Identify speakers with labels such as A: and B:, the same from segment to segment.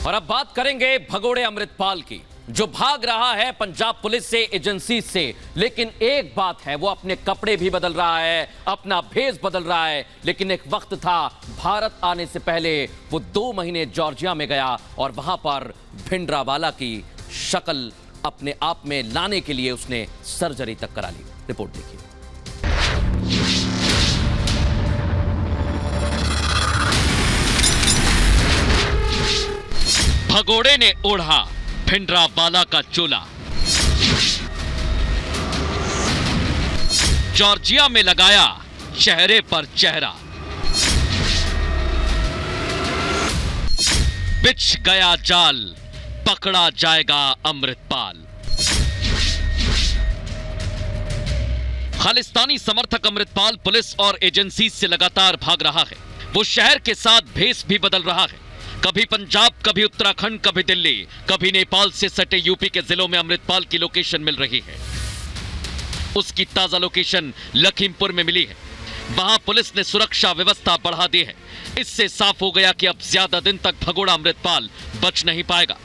A: और अब बात करेंगे भगोड़े अमृतपाल की, जो भाग रहा है पंजाब पुलिस से, एजेंसी से। लेकिन एक बात है, वो अपने कपड़े भी बदल रहा है, अपना भेष बदल रहा है। लेकिन एक वक्त था, भारत आने से पहले वो 2 महीने जॉर्जिया में गया और वहां पर भिंडरावाला की शक्ल अपने आप में लाने के लिए उसने सर्जरी तक करा ली। रिपोर्ट देखिए।
B: भगोड़े ने ओढ़ा भिंडरावाला का चोला, जॉर्जिया में लगाया चेहरे पर चेहरा, बिछ गया जाल, पकड़ा जाएगा अमृतपाल। खालिस्तानी समर्थक अमृतपाल पुलिस और एजेंसी से लगातार भाग रहा है। वो शहर के साथ भेष भी बदल रहा है। कभी पंजाब, कभी उत्तराखंड, कभी दिल्ली, कभी नेपाल से सटे यूपी के जिलों में अमृतपाल की लोकेशन मिल रही है। उसकी ताजा लोकेशन लखीमपुर में मिली है। वहां पुलिस ने सुरक्षा व्यवस्था बढ़ा दी है। इससे साफ हो गया कि अब ज्यादा दिन तक भगोड़ा अमृतपाल बच नहीं पाएगा।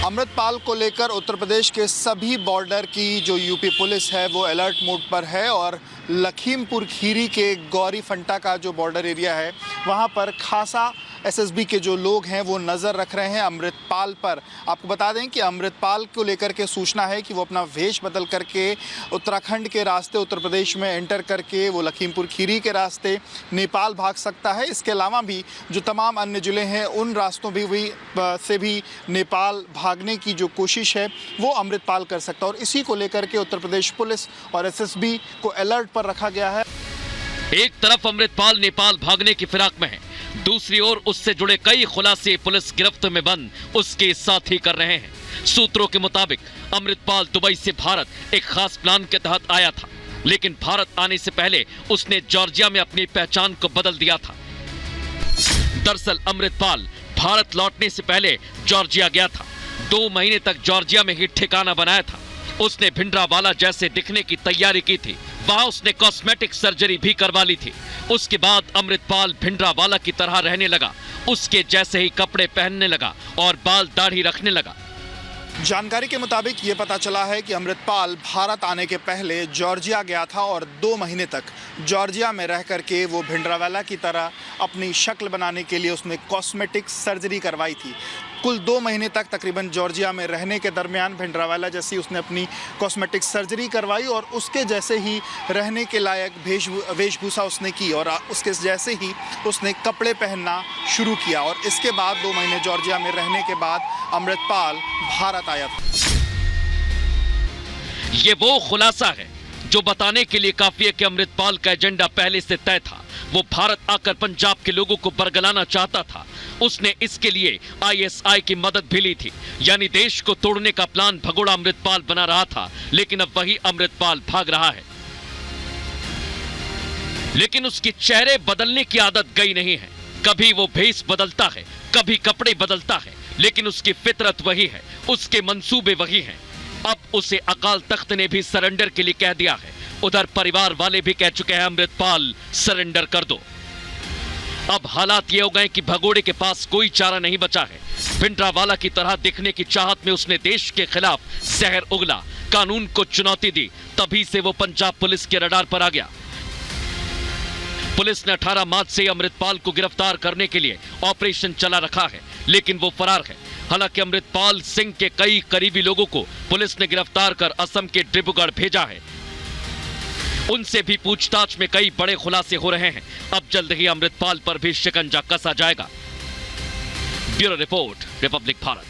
C: अमृतपाल को लेकर उत्तर प्रदेश के सभी बॉर्डर की जो यूपी पुलिस है वो अलर्ट मोड पर है और लखीमपुर खीरी के गौरी फंटा का जो बॉर्डर एरिया है वहाँ पर खासा एसएसबी के जो लोग हैं वो नज़र रख रहे हैं अमृतपाल पर। आपको बता दें कि अमृतपाल को लेकर के सूचना है कि वो अपना वेश बदल करके उत्तराखंड के रास्ते उत्तर प्रदेश में एंटर करके वो लखीमपुर खीरी के रास्ते नेपाल भाग सकता है। इसके अलावा भी जो तमाम अन्य ज़िले हैं उन रास्तों से भी नेपाल भागने की जो कोशिश है वो अमृतपाल कर सकता है और इसी को लेकर के उत्तर प्रदेश पुलिस और एसएसबी को अलर्ट पर रखा गया है।
B: एक तरफ अमृतपाल नेपाल भागने की फिराक में है, दूसरी ओर उससे जुड़े कई खुलासे पुलिस गिरफ्त में बंद उसके साथ ही कर रहे हैं। सूत्रों के मुताबिक अमृतपाल दुबई से भारत एक खास प्लान के तहत आया था, लेकिन भारत आने से पहले उसने जॉर्जिया में अपनी पहचान को बदल दिया था। दरअसल अमृतपाल भारत लौटने से पहले जॉर्जिया गया था। 2 महीने तक जॉर्जिया में ही ठिकाना बनाया था। उसने भिंडरावाला जैसे दिखने की तैयारी की थी। वहां उसने कॉस्मेटिक सर्जरी भी करवा ली थी। उसके बाद अमृतपाल भिंडरावाला की तरह रहने लगा, उसके जैसे ही कपड़े पहनने लगा और बाल दाढ़ी रखने लगा।
C: जानकारी के मुताबिक ये पता चला है कि अमृतपाल भारत आने के पहले जॉर्जिया गया था और 2 महीने तक जॉर्जिया में रह करके वो भिंडरावाला की तरह अपनी शक्ल बनाने के लिए उसने कॉस्मेटिक सर्जरी करवाई थी। कुल 2 महीने तक तकरीबन जॉर्जिया में रहने के दरमियान भिंडरावाला जैसी उसने अपनी कॉस्मेटिक सर्जरी करवाई और उसके जैसे ही रहने के लायक वेशभूषा उसने की और उसके जैसे ही उसने कपड़े पहनना शुरू किया और इसके बाद 2 महीने जॉर्जिया में रहने के बाद अमृतपाल भारत आया था।
B: ये वो खुलासा है जो बताने के लिए काफी है कि अमृतपाल का एजेंडा पहले से तय था। वो भारत आकर पंजाब के लोगों को बरगलाना चाहता था। उसने इसके लिए आईएसआई की मदद भी ली थी, यानी देश को तोड़ने का प्लान भगोड़ा अमृतपाल बना रहा था। लेकिन अब वही अमृतपाल भाग रहा है। लेकिन उसकी चेहरे बदलने की आदत गई नहीं है। कभी वो भेष बदलता है, कभी कपड़े बदलता है, लेकिन उसकी फितरत वही है, उसके मंसूबे वही हैं। अब उसे अकाल तख्त ने भी सरेंडर के लिए कह दिया है। उधर परिवार वाले भी कह चुके हैं अमृतपाल सरेंडर कर दो। अब हालात ये हो गए कि भगोड़े के पास कोई चारा नहीं बचा है। भिंडरावाला की तरह दिखने की चाहत में उसने देश के खिलाफ जहर उगला, कानून को चुनौती दी। तभी से वो पंजाब पुलिस के रडार पर आ गया। पुलिस ने 18 मार्च से अमृतपाल को गिरफ्तार करने के लिए ऑपरेशन चला रखा है, लेकिन वो फरार है। हालांकि अमृतपाल सिंह के कई करीबी लोगों को पुलिस ने गिरफ्तार कर असम के डिब्रूगढ़ भेजा है। उनसे भी पूछताछ में कई बड़े खुलासे हो रहे हैं। अब जल्द ही अमृतपाल पर भी शिकंजा कसा जाएगा। Bureau report, Republic Bharat.